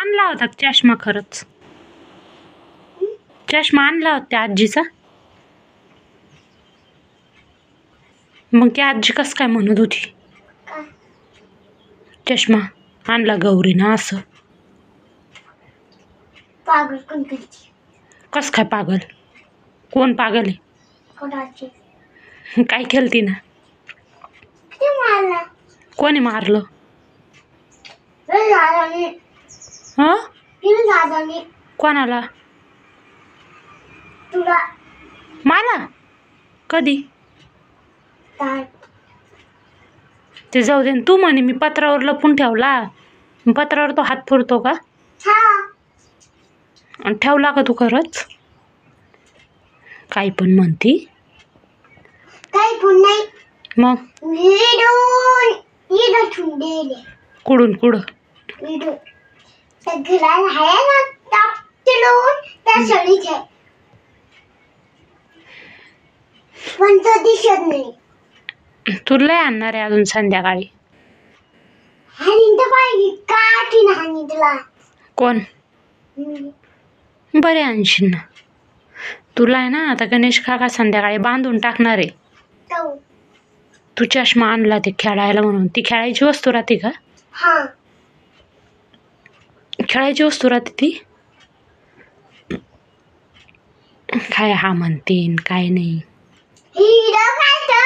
आणला होता चष्मा खरंच. चष्मा आणला होता त्या आजीचा. मग ती आजी कस काय म्हणत होती चष्मा आणला गौरीनं असं? पागल कोण करते? कस काय पागल? कोण पागल आहे? कोणाची? काय केलं तिनं? ते मारला. कोणी मारलं? दादाने. हं? दादाने. कोणाला? तुला. मला? कधी? काय? ते जाऊ दे. तू म्हणे मी पत्रावर लपून ठेवला. पत्रावर तो हात पुरतो का? हा. आणि ठेवला का तू खरंच? काही पण म्हणती. काही पण नाही. मग कुडून कुडं? त्या घराला आहे ना टापटून त्या सळीत आहे. पण तो दिसत नाही. तुला आणणार आहे अजून संध्याकाळी. हानी तर पाहिजे काठी ना हानी तुला. कोण? बरे आणशील ना. तुला आहे ना आता गणेश काका संध्याकाळी बांधून टाकणार आहे. तू चष्मा आणला ते खेळायला म्हणून. ती खेळायची वस्तू राहते का? हा. खेळायची वस्तू राहते ती? काय हा म्हणतीन काय नाही. हिरो काय तो